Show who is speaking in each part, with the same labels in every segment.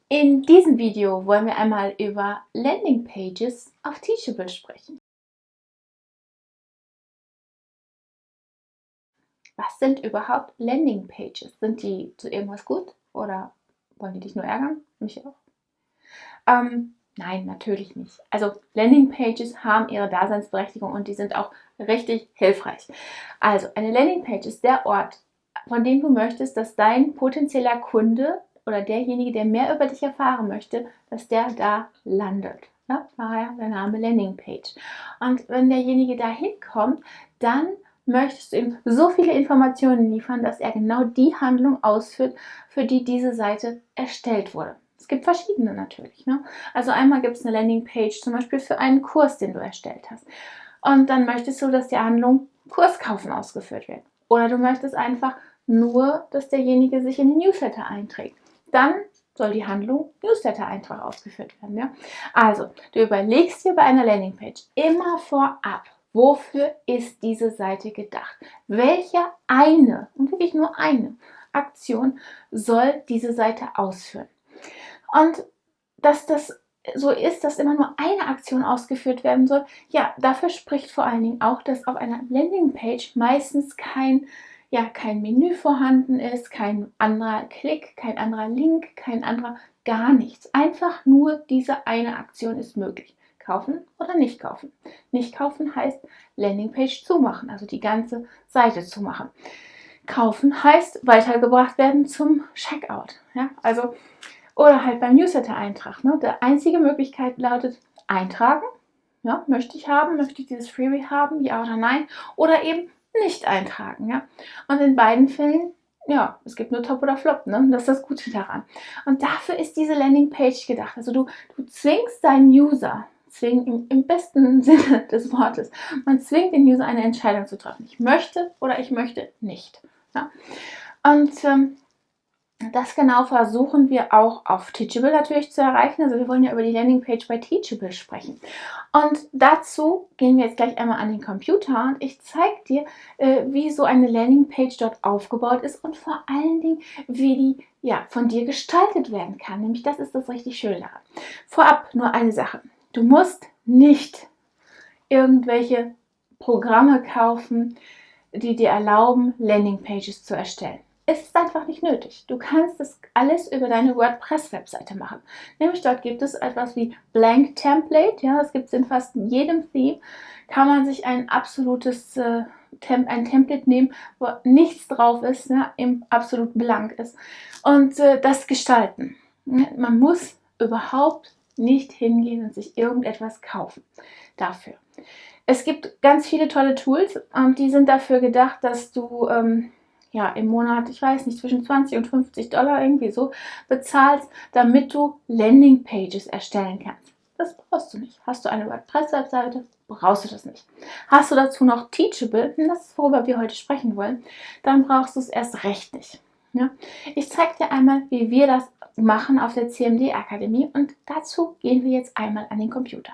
Speaker 1: In diesem Video wollen wir einmal über Landingpages auf Teachable sprechen. Was sind überhaupt Landingpages? Sind die zu irgendwas gut oder wollen die dich nur ärgern? Mich auch. Nein, natürlich nicht. Also Landingpages haben ihre Daseinsberechtigung und die sind auch richtig hilfreich. Also eine Landingpage ist der Ort, von dem du möchtest, dass dein potenzieller Kunde oder derjenige, der mehr über dich erfahren möchte, dass der da landet. Ja, daher der Name Landingpage. Und wenn derjenige da hinkommt, dann möchtest du ihm so viele Informationen liefern, dass er genau die Handlung ausführt, für die diese Seite erstellt wurde. Es gibt verschiedene natürlich. Ne? Also einmal gibt es eine Landingpage zum Beispiel für einen Kurs, den du erstellt hast. Und dann möchtest du, dass die Handlung Kurs kaufen ausgeführt wird. Oder du möchtest einfach nur, dass derjenige sich in den Newsletter einträgt. Dann soll die Handlung Newsletter-Eintrag ausgeführt werden. Ja? Also, du überlegst dir bei einer Landingpage immer vorab, wofür ist diese Seite gedacht? Welche eine, und wirklich nur eine Aktion soll diese Seite ausführen? Und dass das so ist, dass immer nur eine Aktion ausgeführt werden soll, ja, dafür spricht vor allen Dingen auch, dass auf einer Landingpage meistens kein Menü vorhanden ist, kein anderer Klick, kein anderer Link, kein anderer gar nichts. Einfach nur diese eine Aktion ist möglich. Kaufen oder nicht kaufen. Nicht kaufen heißt Landingpage zumachen, also die ganze Seite zumachen. Kaufen heißt weitergebracht werden zum Checkout. Ja, also oder halt beim Newsletter-Eintrag. Ne? Die einzige Möglichkeit lautet eintragen. Ja, möchte ich haben, möchte ich dieses Freebie haben, ja oder nein. Oder eben nicht eintragen. Ja? Und in beiden Fällen, ja, es gibt nur Top oder Flop. Ne? Das ist das Gute daran. Und dafür ist diese Landingpage gedacht. Also du zwingst deinen User, im besten Sinne des Wortes, man zwingt den User eine Entscheidung zu treffen. Ich möchte oder ich möchte nicht. Ja? Und das genau versuchen wir auch auf Teachable natürlich zu erreichen. Also wir wollen ja über die Landingpage bei Teachable sprechen. Und dazu gehen wir jetzt gleich einmal an den Computer und ich zeige dir, wie so eine Landingpage dort aufgebaut ist und vor allen Dingen, wie die von dir gestaltet werden kann. Nämlich das ist das richtig Schöne daran. Vorab nur eine Sache. Du musst nicht irgendwelche Programme kaufen, die dir erlauben, Landingpages zu erstellen. Es ist einfach nicht nötig. Du kannst das alles über deine WordPress-Webseite machen. Nämlich dort gibt es etwas wie Blank Template. Ja, das gibt es in fast jedem Theme. Kann man sich ein absolutes ein Template nehmen, wo nichts drauf ist, ja, eben absolut blank ist. Und das gestalten. Man muss überhaupt nicht hingehen und sich irgendetwas kaufen dafür. Es gibt ganz viele tolle Tools und die sind dafür gedacht, dass du im Monat, ich weiß nicht, zwischen 20 und 50 Dollar irgendwie so bezahlst, damit du Landingpages erstellen kannst. Das brauchst du nicht. Hast du eine WordPress-Webseite, brauchst du das nicht. Hast du dazu noch Teachable, das ist, worüber wir heute sprechen wollen, dann brauchst du es erst recht nicht. Ja? Ich zeige dir einmal, wie wir das machen auf der CMD-Akademie und dazu gehen wir jetzt einmal an den Computer.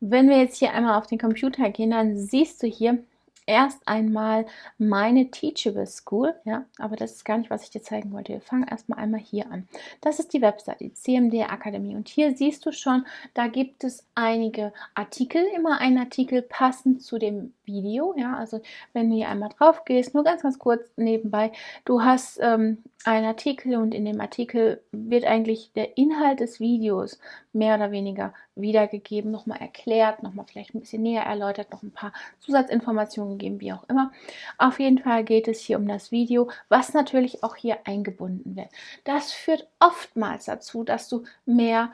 Speaker 1: Wenn wir jetzt hier einmal auf den Computer gehen, dann siehst du hier erst einmal meine Teachable School, ja, aber das ist gar nicht, was ich dir zeigen wollte. Wir fangen erstmal einmal hier an. Das ist die Webseite, die CMD Akademie und hier siehst du schon, da gibt es einige Artikel, immer ein Artikel passend zu dem Video, ja, also wenn du hier einmal drauf gehst, nur ganz kurz nebenbei, du hast einen Artikel und in dem Artikel wird eigentlich der Inhalt des Videos mehr oder weniger wiedergegeben, nochmal erklärt, nochmal vielleicht ein bisschen näher erläutert, noch ein paar Zusatzinformationen gegeben, wie auch immer. Auf jeden Fall geht es hier um das Video, was natürlich auch hier eingebunden wird. Das führt oftmals dazu, dass du mehr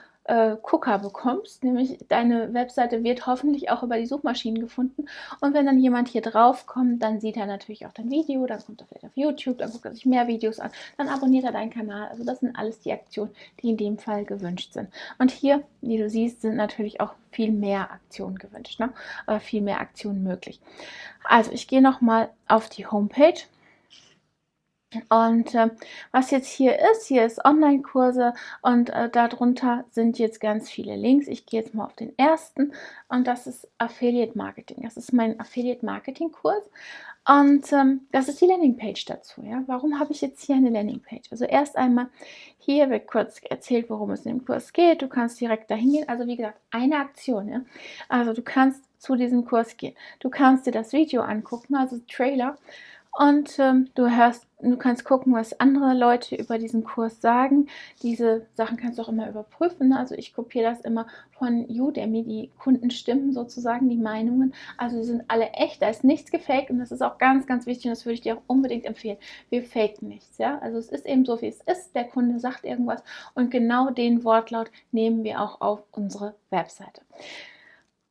Speaker 1: Gucker bekommst, nämlich deine Webseite wird hoffentlich auch über die Suchmaschinen gefunden und wenn dann jemand hier drauf kommt, dann sieht er natürlich auch dein Video, dann kommt er vielleicht auf YouTube, dann guckt er sich mehr Videos an, dann abonniert er deinen Kanal. Also das sind alles die Aktionen, die in dem Fall gewünscht sind. Und hier, wie du siehst, sind natürlich auch viel mehr Aktionen gewünscht, ne? Viel mehr Aktionen möglich. Also ich gehe nochmal auf die Homepage Und was jetzt hier ist Online-Kurse und darunter sind jetzt ganz viele Links. Ich gehe jetzt mal auf den ersten und das ist Affiliate Marketing. Das ist mein Affiliate Marketing Kurs und das ist die Landingpage dazu. Ja? Warum habe ich jetzt hier eine Landingpage? Also erst einmal, hier wird kurz erzählt, worum es in dem Kurs geht. Du kannst direkt dahin gehen. Also wie gesagt, eine Aktion. Ja? Also du kannst zu diesem Kurs gehen. Du kannst dir das Video angucken, also Trailer. Und du kannst gucken, was andere Leute über diesen Kurs sagen. Diese Sachen kannst du auch immer überprüfen. Also ich kopiere das immer von Udemy, die Kundenstimmen sozusagen, die Meinungen. Also die sind alle echt, da ist nichts gefaked und das ist auch ganz, ganz wichtig und das würde ich dir auch unbedingt empfehlen. Wir faken nichts, ja. Also es ist eben so, wie es ist. Der Kunde sagt irgendwas und genau den Wortlaut nehmen wir auch auf unsere Webseite.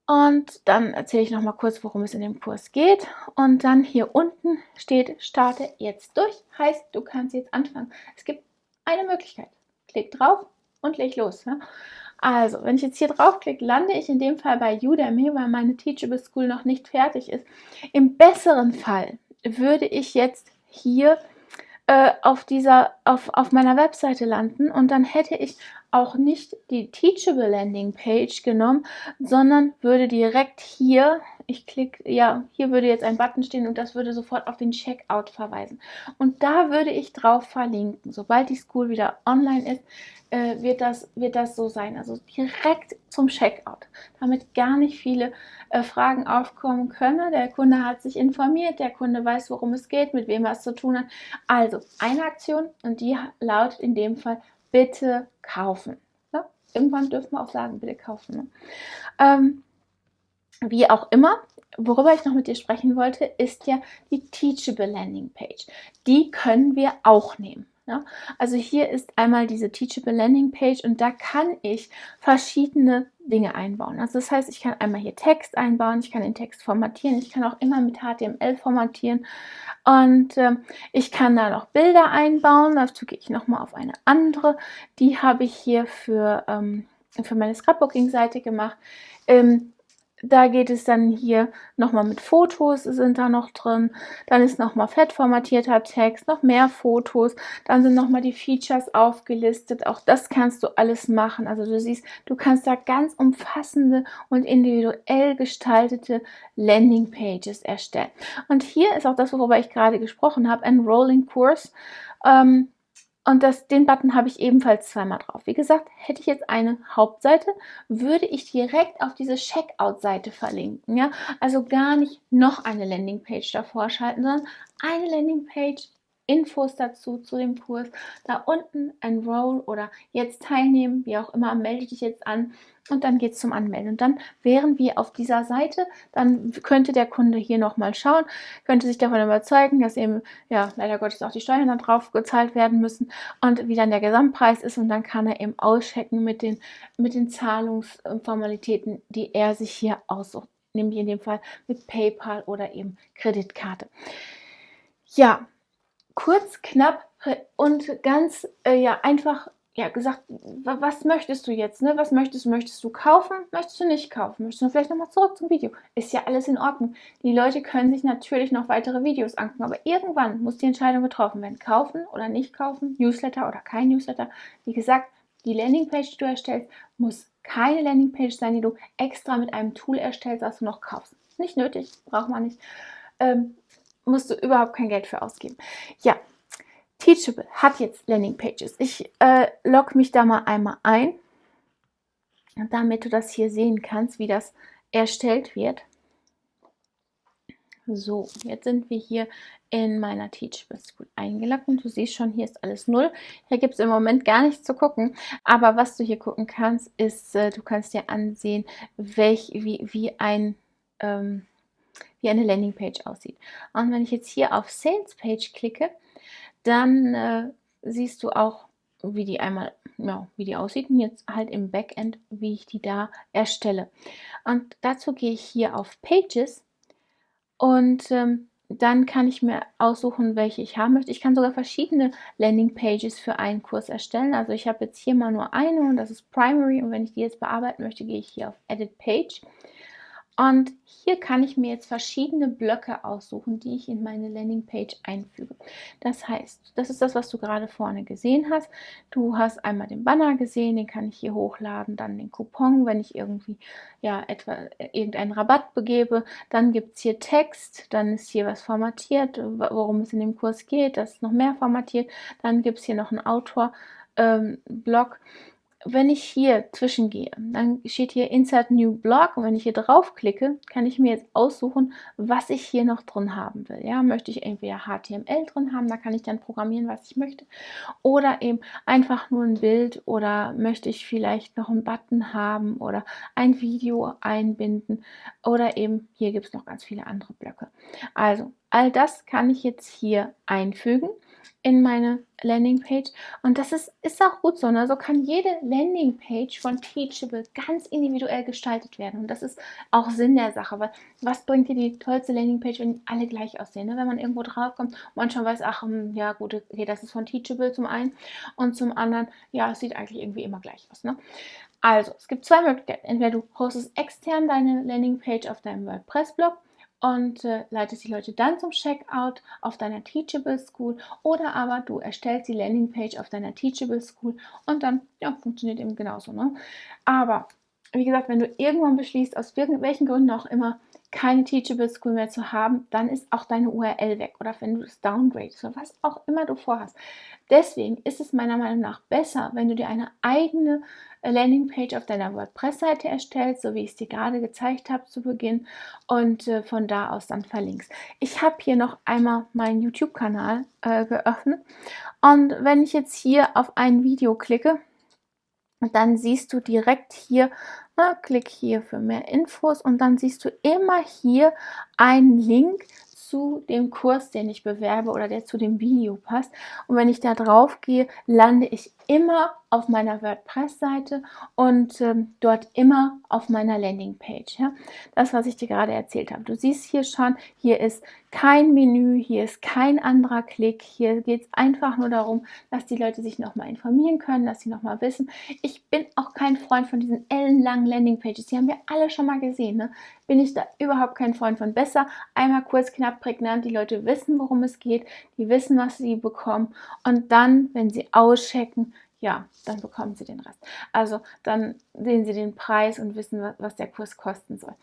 Speaker 1: Und dann erzähle ich noch mal kurz, worum es in dem Kurs geht. Und dann hier unten steht, starte jetzt durch. Heißt, du kannst jetzt anfangen. Es gibt eine Möglichkeit. Klick drauf und leg los. Ja? Also, wenn ich jetzt hier draufklicke, lande ich in dem Fall bei Udemy, weil meine Teachable School noch nicht fertig ist. Im besseren Fall würde ich jetzt hier auf meiner Webseite landen und dann hätte ich auch nicht die Teachable Landing Page genommen, sondern würde direkt hier, ich klicke, ja, hier würde jetzt ein Button stehen und das würde sofort auf den Checkout verweisen. Und da würde ich drauf verlinken. Sobald die School wieder online ist, wird das so sein. Also direkt zum Checkout, damit gar nicht viele Fragen aufkommen können. Der Kunde hat sich informiert, der Kunde weiß, worum es geht, mit wem er es zu tun hat. Also eine Aktion und die lautet in dem Fall, bitte kaufen. Ja? Irgendwann dürfen wir auch sagen, bitte kaufen. Ne? Wie auch immer, worüber ich noch mit dir sprechen wollte, ist ja die Teachable Landing Page. Die können wir auch nehmen. Ja? Also hier ist einmal diese Teachable Landing Page und da kann ich verschiedene Dinge einbauen. Also das heißt, ich kann einmal hier Text einbauen, ich kann den Text formatieren, ich kann auch immer mit HTML formatieren und ich kann da noch Bilder einbauen. Dazu gehe ich nochmal auf eine andere. Die habe ich hier für meine Scrapbooking-Seite gemacht. Da geht es dann hier nochmal mit Fotos, sind da noch drin. Dann ist nochmal fett formatierter Text, noch mehr Fotos. Dann sind nochmal die Features aufgelistet. Auch das kannst du alles machen. Also du siehst, du kannst da ganz umfassende und individuell gestaltete Landingpages erstellen. Und hier ist auch das, worüber ich gerade gesprochen habe, Enrolling Kurs. Und den Button habe ich ebenfalls zweimal drauf. Wie gesagt, hätte ich jetzt eine Hauptseite, würde ich direkt auf diese Checkout-Seite verlinken. Ja? Also gar nicht noch eine Landingpage davor schalten, sondern eine Landingpage, Infos dazu, zu dem Kurs. Da unten Enroll oder jetzt teilnehmen, wie auch immer, melde dich jetzt an. Und dann geht es zum Anmelden. Und dann wären wir auf dieser Seite, dann könnte der Kunde hier nochmal schauen, könnte sich davon überzeugen, dass eben, ja, leider Gottes auch die Steuern dann drauf gezahlt werden müssen und wie dann der Gesamtpreis ist. Und dann kann er eben auschecken mit den Zahlungsformalitäten, die er sich hier aussucht. Nämlich in dem Fall mit PayPal oder eben Kreditkarte. Ja, kurz, knapp und ganz einfach gesagt, was möchtest du jetzt? Ne? Was möchtest du? Möchtest du kaufen? Möchtest du nicht kaufen? Möchtest du vielleicht nochmal zurück zum Video? Ist ja alles in Ordnung. Die Leute können sich natürlich noch weitere Videos angucken, aber irgendwann muss die Entscheidung getroffen werden. Kaufen oder nicht kaufen? Newsletter oder kein Newsletter? Wie gesagt, die Landingpage, die du erstellst, muss keine Landingpage sein, die du extra mit einem Tool erstellst, das du noch kaufst. Nicht nötig, braucht man nicht. Musst du überhaupt kein Geld für ausgeben. Ja, Teachable hat jetzt Landingpages. Ich logge mich da mal einmal ein, damit du das hier sehen kannst, wie das erstellt wird. So, jetzt sind wir hier in meiner Teachable School eingeloggt und du siehst schon, hier ist alles 0. Hier gibt es im Moment gar nichts zu gucken, aber was du hier gucken kannst, ist, du kannst dir ansehen, wie eine Landingpage aussieht. Und wenn ich jetzt hier auf Sales Page klicke, dann siehst du auch, wie die aussieht und jetzt halt im Backend, wie ich die da erstelle. Und dazu gehe ich hier auf Pages und dann kann ich mir aussuchen, welche ich haben möchte. Ich kann sogar verschiedene Landingpages für einen Kurs erstellen. Also ich habe jetzt hier mal nur eine und das ist Primary und wenn ich die jetzt bearbeiten möchte, gehe ich hier auf Edit Page. Und hier kann ich mir jetzt verschiedene Blöcke aussuchen, die ich in meine Landingpage einfüge. Das heißt, das ist das, was du gerade vorne gesehen hast. Du hast einmal den Banner gesehen, den kann ich hier hochladen, dann den Coupon, wenn ich irgendwie irgendeinen Rabatt begebe. Dann gibt es hier Text, dann ist hier was formatiert, worum es in dem Kurs geht, das ist noch mehr formatiert. Dann gibt es hier noch einen Autor-Blog. Wenn ich hier zwischengehe, dann steht hier Insert New Blog und wenn ich hier draufklicke, kann ich mir jetzt aussuchen, was ich hier noch drin haben will. Ja, möchte ich entweder HTML drin haben, da kann ich dann programmieren, was ich möchte, oder eben einfach nur ein Bild, oder möchte ich vielleicht noch einen Button haben oder ein Video einbinden, oder eben hier gibt es noch ganz viele andere Blöcke. Also all das kann ich jetzt hier einfügen in meine Landingpage und das ist auch gut so. Ne? So kann jede Landingpage von Teachable ganz individuell gestaltet werden und das ist auch Sinn der Sache, weil was bringt dir die tollste Landingpage, wenn alle gleich aussehen? Ne? Wenn man irgendwo draufkommt und man schon weiß, ach ja gut, okay, das ist von Teachable zum einen und zum anderen, ja, es sieht eigentlich irgendwie immer gleich aus. Ne? Also, es gibt zwei Möglichkeiten. Entweder du hostest extern deine Landingpage auf deinem WordPress-Blog und leitest die Leute dann zum Checkout auf deiner Teachable School oder aber du erstellst die Landingpage auf deiner Teachable School und dann ja, funktioniert eben genauso. Ne? Aber wie gesagt, wenn du irgendwann beschließt, aus irgendwelchen Gründen auch immer, keine Teachable School mehr zu haben, dann ist auch deine URL weg oder wenn du es downgradest oder was auch immer du vorhast. Deswegen ist es meiner Meinung nach besser, wenn du dir eine eigene Landingpage auf deiner WordPress-Seite erstellst, so wie ich es dir gerade gezeigt habe zu Beginn und von da aus dann verlinkst. Ich habe hier noch einmal meinen YouTube-Kanal geöffnet und wenn ich jetzt hier auf ein Video klicke, dann siehst du direkt hier, klick hier für mehr Infos und dann siehst du immer hier einen Link zu dem Kurs, den ich bewerbe oder der zu dem Video passt. Und wenn ich da drauf gehe, lande ich immer auf meiner WordPress-Seite und dort immer auf meiner Landingpage. Ja? Das, was ich dir gerade erzählt habe. Du siehst hier schon, hier ist kein Menü, hier ist kein anderer Klick. Hier geht es einfach nur darum, dass die Leute sich nochmal informieren können, dass sie nochmal wissen. Ich bin auch kein Freund von diesen ellenlangen Landingpages. Die haben wir alle schon mal gesehen. Ne? Bin ich da überhaupt kein Freund von. Besser einmal kurz, knapp, prägnant. Die Leute wissen, worum es geht. Die wissen, was sie bekommen. Und dann, wenn sie auschecken, ja, dann bekommen sie den Rest. Also dann sehen sie den Preis und wissen, was der Kurs kosten soll.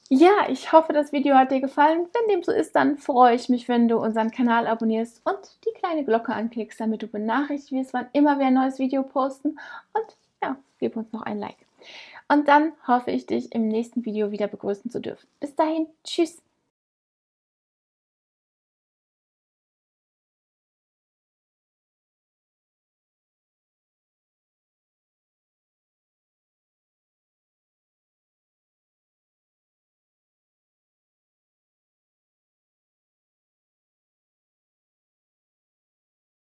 Speaker 1: Ja, ich hoffe, das Video hat dir gefallen. Wenn dem so ist, dann freue ich mich, wenn du unseren Kanal abonnierst und die kleine Glocke anklickst, damit du benachrichtigt wirst, wann immer wir ein neues Video posten. Und ja, gib uns noch ein Like. Und dann hoffe ich, dich im nächsten Video wieder begrüßen zu dürfen. Bis dahin, tschüss!